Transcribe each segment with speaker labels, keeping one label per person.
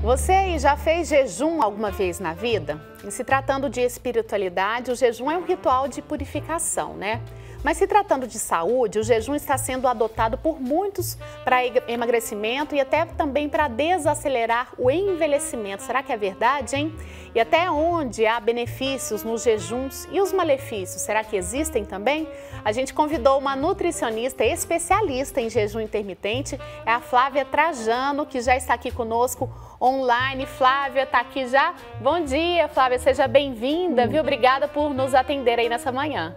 Speaker 1: Você aí já fez jejum alguma vez na vida? E se tratando de espiritualidade, o jejum é um ritual de purificação, né? Mas se tratando de saúde, o jejum está sendo adotado por muitos para emagrecimento e até também para desacelerar o envelhecimento. Será que é verdade, hein? E até onde há benefícios nos jejuns e os malefícios? Será que existem também? A gente convidou uma nutricionista especialista em jejum intermitente, é a Flávia Trajano, que já está aqui conosco online. Flávia está aqui já. Bom dia, Flávia, seja bem-vinda, viu? Obrigada por nos atender aí nessa manhã.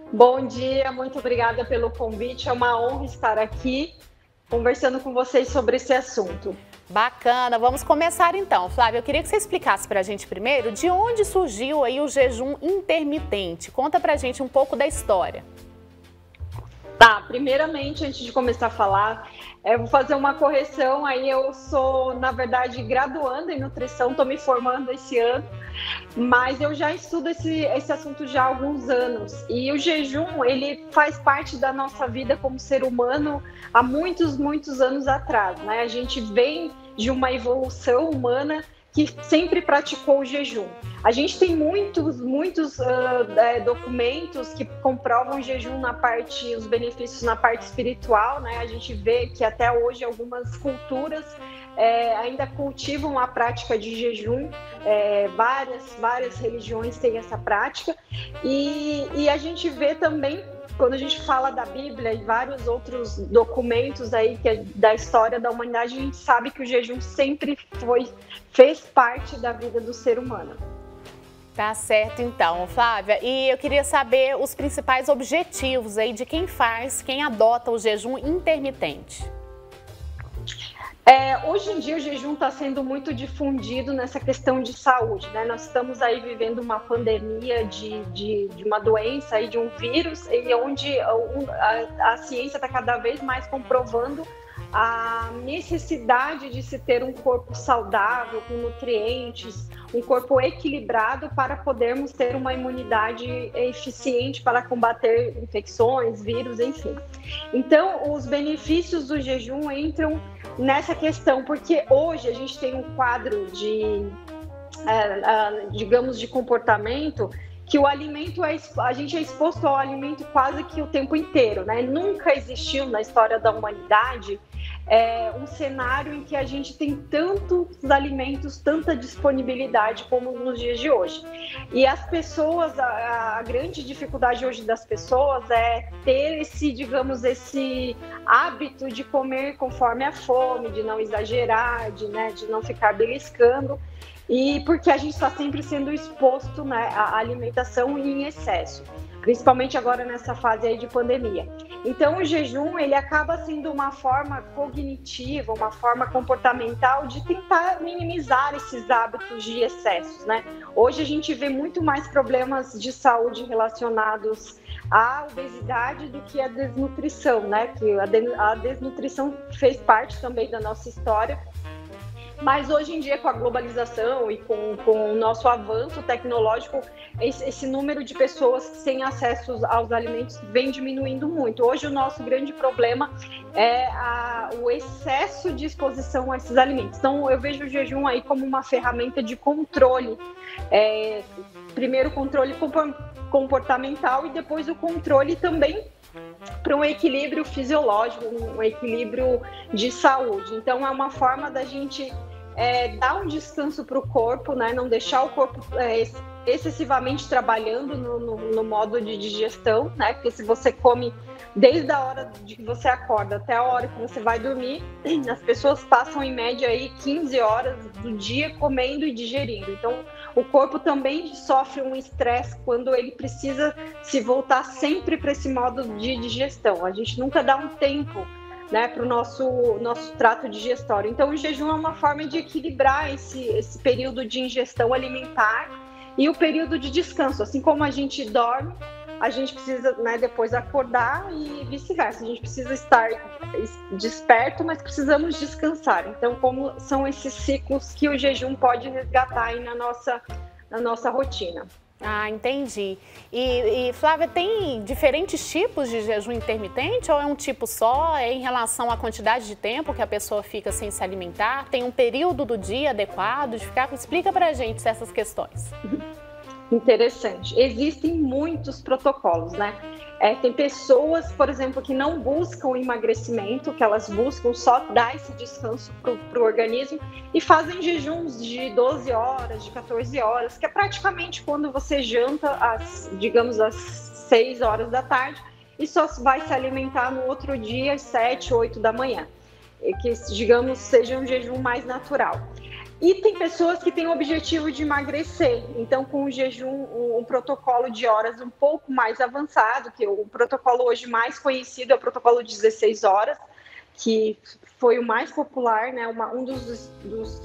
Speaker 2: Bom dia, muito obrigada pelo convite. É uma honra estar aqui conversando com vocês sobre esse assunto.
Speaker 1: Bacana, vamos começar então. Flávia, eu queria que você explicasse para a gente primeiro de onde surgiu aí o jejum intermitente. Conta para a gente um pouco da história.
Speaker 2: Tá, primeiramente, antes de começar a falar, eu vou fazer uma correção aí. Eu sou, na verdade, graduanda em nutrição, estou me formando esse ano, mas eu já estudo esse assunto já há alguns anos. E o jejum, ele faz parte da nossa vida como ser humano há muitos anos atrás, né? A gente vem de uma evolução humana que sempre praticou o jejum. A gente tem muitos documentos que comprovam o jejum os benefícios na parte espiritual, né? A gente vê que até hoje algumas culturas ainda cultivam a prática de jejum, várias religiões têm essa prática, e a gente vê também, quando a gente fala da Bíblia e vários outros documentos aí que é da história da humanidade, a gente sabe que o jejum sempre fez parte da vida do ser humano.
Speaker 1: Tá certo então, Flávia. E eu queria saber os principais objetivos aí de quem adota o jejum intermitente.
Speaker 2: Hoje em dia o jejum está sendo muito difundido nessa questão de saúde, né? Nós estamos aí vivendo uma pandemia de uma doença, aí, de um vírus, e onde a ciência está cada vez mais comprovando a necessidade de se ter um corpo saudável, com nutrientes, um corpo equilibrado para podermos ter uma imunidade eficiente para combater infecções, vírus, enfim. Então, os benefícios do jejum entram nessa questão, porque hoje a gente tem um quadro digamos, de comportamento que o alimento a gente é exposto ao alimento quase que o tempo inteiro, né? Nunca existiu na história da humanidade um cenário em que a gente tem tantos alimentos, tanta disponibilidade como nos dias de hoje. E as pessoas, a grande dificuldade hoje das pessoas é ter esse hábito de comer conforme a fome, de não exagerar, de não ficar beliscando. E porque a gente está sempre sendo exposto, né, à alimentação em excesso, principalmente agora nessa fase aí de pandemia. Então o jejum, ele acaba sendo uma forma cognitiva, uma forma comportamental de tentar minimizar esses hábitos de excessos, né? Hoje a gente vê muito mais problemas de saúde relacionados à obesidade do que à desnutrição, né? Que a desnutrição fez parte também da nossa história. Mas hoje em dia, com a globalização e com o nosso avanço tecnológico, esse número de pessoas sem acesso aos alimentos vem diminuindo muito. Hoje o nosso grande problema é o excesso de exposição a esses alimentos. Então eu vejo o jejum aí como uma ferramenta de controle. Primeiro o controle comportamental e depois o controle também para um equilíbrio fisiológico, um equilíbrio de saúde. Então é uma forma da gente dar um descanso para o corpo, né? Não deixar o corpo excessivamente trabalhando no modo de digestão, né? Porque se você come desde a hora de que você acorda até a hora que você vai dormir, as pessoas passam em média aí 15 horas do dia comendo e digerindo. Então o corpo também sofre um estresse quando ele precisa se voltar sempre para esse modo de digestão. A gente nunca dá um tempo, né, para o nosso trato digestório. Então o jejum é uma forma de equilibrar esse período de ingestão alimentar e o período de descanso. Assim como a gente dorme, a gente precisa, né, depois acordar e vice-versa. A gente precisa estar desperto, mas precisamos descansar. Então, como são esses ciclos que o jejum pode resgatar aí na nossa rotina?
Speaker 1: Ah, entendi. E Flávia, tem diferentes tipos de jejum intermitente ou é um tipo só? É em relação à quantidade de tempo que a pessoa fica sem se alimentar? Tem um período do dia adequado de ficar? Explica pra gente essas questões.
Speaker 2: Interessante. Existem muitos protocolos, né? Tem pessoas, por exemplo, que não buscam emagrecimento, que elas buscam só dar esse descanso para o organismo e fazem jejuns de 12 horas, de 14 horas, que é praticamente quando você janta, digamos, às 6 horas da tarde e só vai se alimentar no outro dia às 7, 8 da manhã. Que, digamos, seja um jejum mais natural. E tem pessoas que têm o objetivo de emagrecer, então com um jejum, um protocolo de horas um pouco mais avançado, que o protocolo hoje mais conhecido é o protocolo de 16 horas, que foi o mais popular, né? Um dos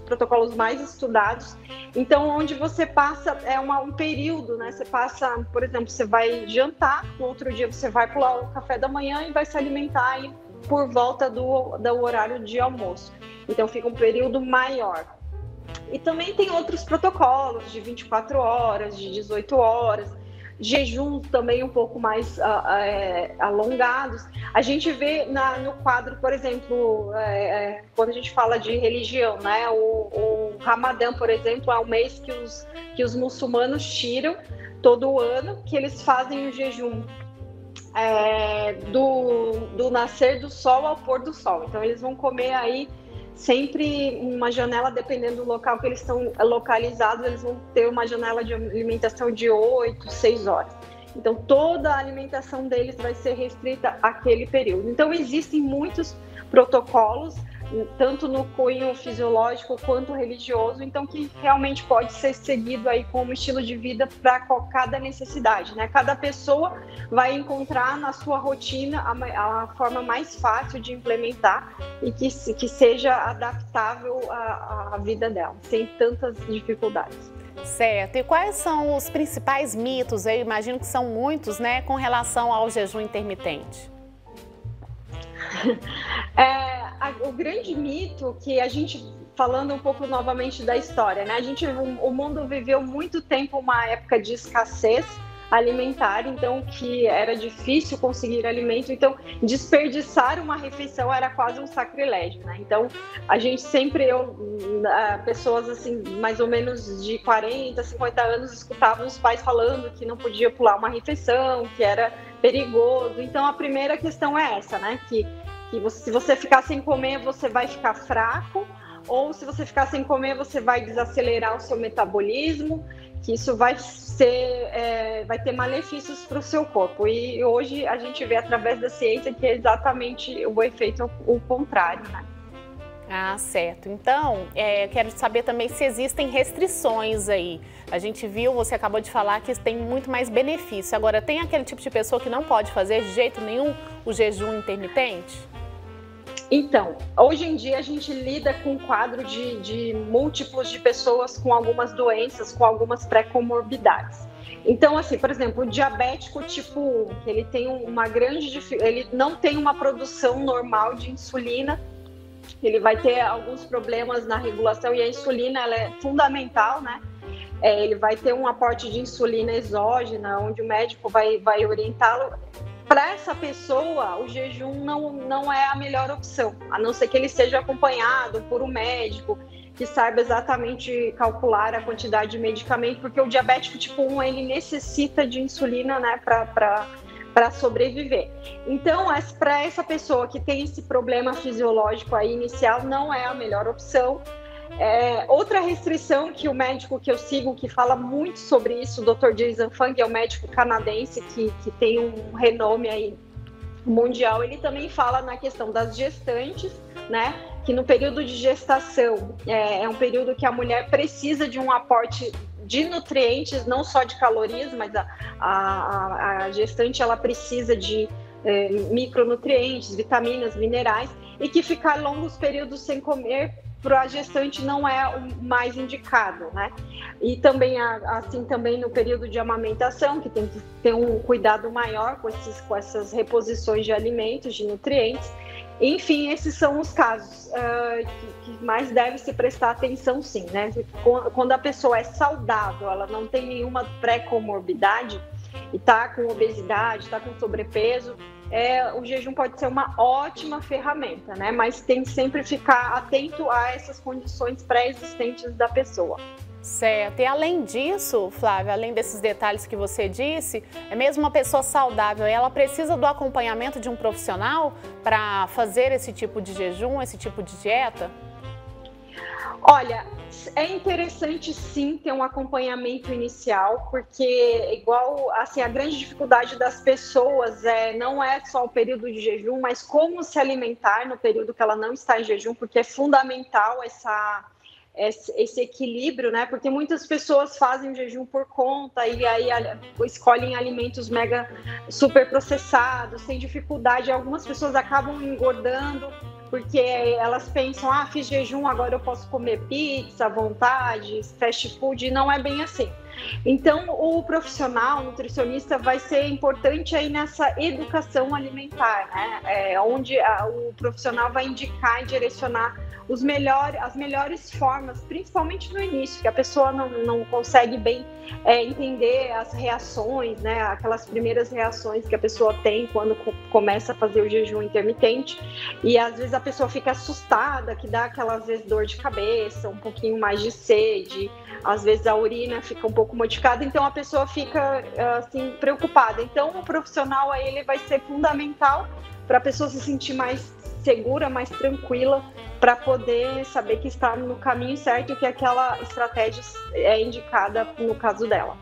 Speaker 2: protocolos mais estudados. Então, onde você passa, um período, né? Você passa, por exemplo, você vai jantar, no outro dia você vai pular o café da manhã e vai se alimentar aí por volta do horário de almoço. Então, fica um período maior. E também tem outros protocolos de 24 horas, de 18 horas, jejuns também um pouco mais alongados. A gente vê no quadro, por exemplo, quando a gente fala de religião, né? O Ramadã, por exemplo, é um mês que os muçulmanos tiram todo ano, que eles fazem o jejum do nascer do sol ao pôr do sol. Então, eles vão comer aí sempre uma janela, dependendo do local que eles estão localizados, eles vão ter uma janela de alimentação de 8, 6 horas. Então, toda a alimentação deles vai ser restrita àquele período. Então, existem muitos protocolos, tanto no cunho fisiológico quanto religioso, então que realmente pode ser seguido aí como estilo de vida para cada necessidade, né? Cada pessoa vai encontrar na sua rotina a forma mais fácil de implementar e que seja adaptável à vida dela, sem tantas dificuldades.
Speaker 1: Certo. E quais são os principais mitos, eu imagino que são muitos, né, com relação ao jejum intermitente?
Speaker 2: O grande mito que a gente, falando um pouco novamente da história, né? O mundo viveu muito tempo uma época de escassez alimentar, então que era difícil conseguir alimento, então desperdiçar uma refeição era quase um sacrilégio, né? Então a gente sempre, pessoas assim, mais ou menos de 40, 50 anos, escutavam os pais falando que não podia pular uma refeição, que era perigoso. Então a primeira questão é essa, né? Que se você ficar sem comer, você vai ficar fraco, ou se você ficar sem comer, você vai desacelerar o seu metabolismo, que isso vai ter malefícios para o seu corpo. E hoje a gente vê através da ciência que é exatamente o efeito o contrário, né?
Speaker 1: Ah, certo. Então, quero saber também se existem restrições aí. A gente viu, você acabou de falar que tem muito mais benefício. Agora, tem aquele tipo de pessoa que não pode fazer de jeito nenhum o jejum intermitente?
Speaker 2: Então, hoje em dia a gente lida com um quadro de múltiplos de pessoas com algumas doenças, com algumas pré-comorbidades. Então, assim, por exemplo, o diabético tipo 1, que ele tem ele não tem uma produção normal de insulina, ele vai ter alguns problemas na regulação e a insulina ela é fundamental, né? Ele vai ter um aporte de insulina exógena, onde o médico vai orientá-lo. Para essa pessoa, o jejum não é a melhor opção, a não ser que ele seja acompanhado por um médico que saiba exatamente calcular a quantidade de medicamento, porque o diabético tipo 1, ele necessita de insulina, né, para sobreviver. Então, para essa pessoa que tem esse problema fisiológico aí inicial, não é a melhor opção. Outra restrição que o médico que eu sigo, que fala muito sobre isso, o Dr. Jason Fung, é um médico canadense que tem um renome aí mundial, ele também fala na questão das gestantes, né? Que no período de gestação é um período que a mulher precisa de um aporte de nutrientes, não só de calorias, mas a gestante ela precisa de micronutrientes, vitaminas, minerais, e que ficar longos períodos sem comer para a gestante não é o mais indicado, né? E também, assim, também no período de amamentação, que tem que ter um cuidado maior com essas reposições de alimentos, de nutrientes. Enfim, esses são os casos que mais deve se prestar atenção, sim, né? Quando a pessoa é saudável, ela não tem nenhuma pré-comorbidade e está com obesidade, está com sobrepeso, o jejum pode ser uma ótima ferramenta, né? Mas tem que sempre ficar atento a essas condições pré-existentes da pessoa.
Speaker 1: Certo. E além disso, Flávia, além desses detalhes que você disse, mesmo uma pessoa saudável, ela precisa do acompanhamento de um profissional para fazer esse tipo de jejum, esse tipo de dieta?
Speaker 2: Olha, é interessante sim ter um acompanhamento inicial, porque igual assim, a grande dificuldade das pessoas não é só o período de jejum, mas como se alimentar no período que ela não está em jejum, porque é fundamental esse equilíbrio, né? Porque muitas pessoas fazem jejum por conta e aí escolhem alimentos mega super processados, sem dificuldade. Algumas pessoas acabam engordando porque elas pensam, fiz jejum, agora eu posso comer pizza à vontade, fast food, e não é bem assim. Então, o profissional, o nutricionista, vai ser importante aí nessa educação alimentar, né? Onde o profissional vai indicar e direcionar as melhores formas, principalmente no início, que a pessoa não consegue bem entender as reações, né? Aquelas primeiras reações que a pessoa tem quando começa a fazer o jejum intermitente, e às vezes a pessoa fica assustada, que dá aquela, às vezes, dor de cabeça, um pouquinho mais de sede, às vezes a urina fica um pouco modificada, então a pessoa fica assim, preocupada. Então o profissional aí, ele vai ser fundamental para a pessoa se sentir mais segura, mais tranquila, para poder saber que está no caminho certo e que aquela estratégia é indicada no caso dela.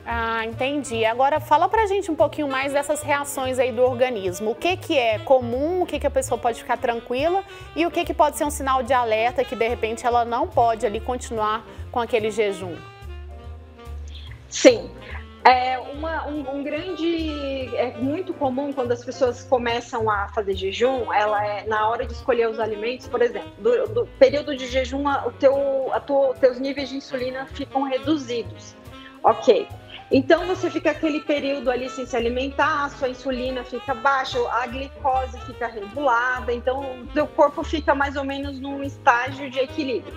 Speaker 1: Ah, entendi. Agora fala pra gente um pouquinho mais dessas reações aí do organismo. O que é comum, o que a pessoa pode ficar tranquila e o que pode ser um sinal de alerta que de repente ela não pode ali continuar com aquele jejum?
Speaker 2: Sim. É muito comum quando as pessoas começam a fazer jejum, na hora de escolher os alimentos, por exemplo, do período de jejum, teus níveis de insulina ficam reduzidos, ok? Então você fica aquele período ali sem se alimentar, a sua insulina fica baixa, a glicose fica regulada, então o teu corpo fica mais ou menos num estágio de equilíbrio.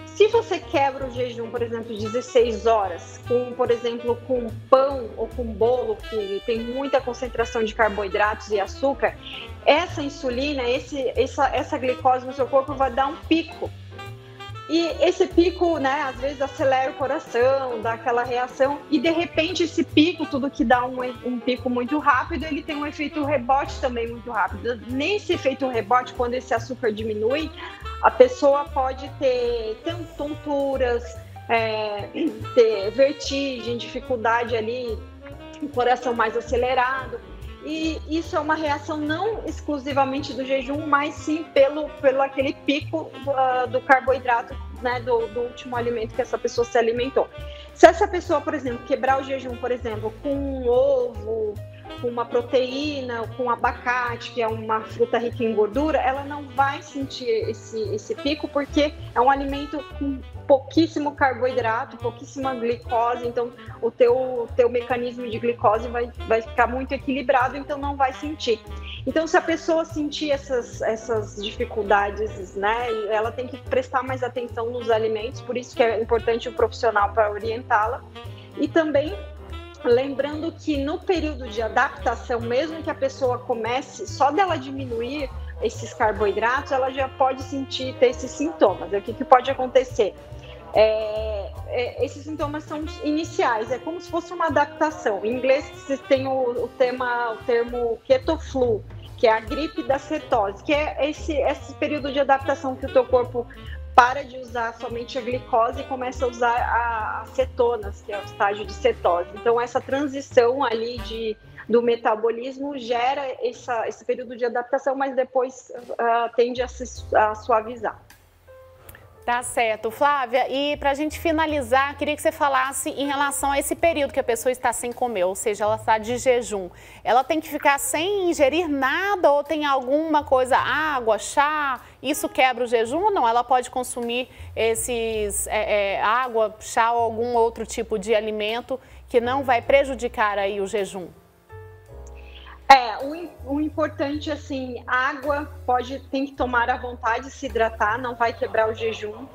Speaker 2: Se você quebra o jejum, por exemplo, 16 horas, por exemplo, com pão ou com bolo, que tem muita concentração de carboidratos e açúcar, essa insulina, essa glicose no seu corpo vai dar um pico. E esse pico, né, às vezes acelera o coração, dá aquela reação, e de repente esse pico, tudo que dá um pico muito rápido, ele tem um efeito rebote também muito rápido. Nesse efeito rebote, quando esse açúcar diminui, a pessoa pode ter tonturas, ter vertigem, dificuldade ali, o coração mais acelerado. E isso é uma reação não exclusivamente do jejum, mas sim pelo aquele pico do carboidrato, né, do último alimento que essa pessoa se alimentou. Se essa pessoa, por exemplo, quebrar o jejum, por exemplo, com um ovo, com uma proteína, com abacate, que é uma fruta rica em gordura, ela não vai sentir esse pico, porque é um alimento com pouquíssimo carboidrato, pouquíssima glicose, então o teu mecanismo de glicose vai ficar muito equilibrado, então não vai sentir. Então, se a pessoa sentir essas dificuldades, né, ela tem que prestar mais atenção nos alimentos, por isso que é importante o profissional para orientá-la. E também lembrando que no período de adaptação, mesmo que a pessoa comece, só dela diminuir esses carboidratos, ela já pode ter esses sintomas. O que pode acontecer? Esses sintomas são iniciais, é como se fosse uma adaptação. Em inglês, vocês têm o termo keto-flu, que é a gripe da cetose, que é esse período de adaptação que o teu corpo para de usar somente a glicose e começa a usar as cetonas, que é o estágio de cetose. Então, essa transição ali do metabolismo gera esse período de adaptação, mas depois tende a suavizar.
Speaker 1: Tá certo. Flávia, e para a gente finalizar, queria que você falasse em relação a esse período que a pessoa está sem comer, ou seja, ela está de jejum. Ela tem que ficar sem ingerir nada ou tem alguma coisa, água, chá, isso quebra o jejum ou não? Ela pode consumir água, chá ou algum outro tipo de alimento que não vai prejudicar aí o jejum?
Speaker 2: o importante, assim, água tem que tomar à vontade, se hidratar, não vai quebrar o jejum.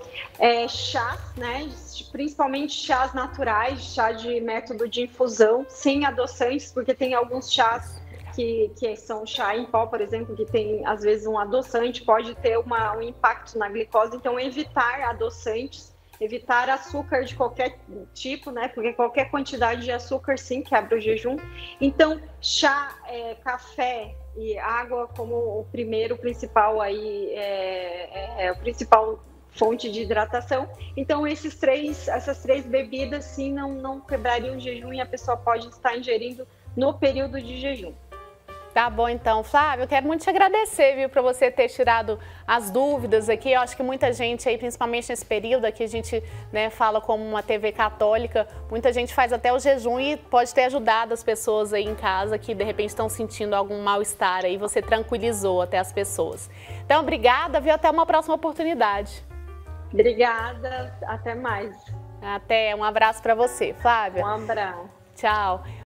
Speaker 2: Chás, né? Principalmente chás naturais, chá de método de infusão, sem adoçantes, porque tem alguns chás que são chá em pó, por exemplo, que tem, às vezes, um adoçante, pode ter um impacto na glicose. Então, evitar adoçantes, evitar açúcar de qualquer tipo, né? Porque qualquer quantidade de açúcar, sim, quebra o jejum. Então, chá, café e água como o principal aí, o principal fonte de hidratação. Então, essas três bebidas, sim, não quebrariam o jejum e a pessoa pode estar ingerindo no período de jejum.
Speaker 1: Tá bom, então, Flávio, eu quero muito te agradecer, viu, por você ter tirado as dúvidas aqui. Eu acho que muita gente aí, principalmente nesse período aqui, a gente, né, fala como uma TV católica, muita gente faz até o jejum e pode ter ajudado as pessoas aí em casa que, de repente, estão sentindo algum mal-estar aí, você tranquilizou até as pessoas. Então, obrigada, viu, até uma próxima oportunidade.
Speaker 2: Obrigada, até mais.
Speaker 1: Até, um abraço para você, Flávia.
Speaker 2: Um abraço.
Speaker 1: Tchau.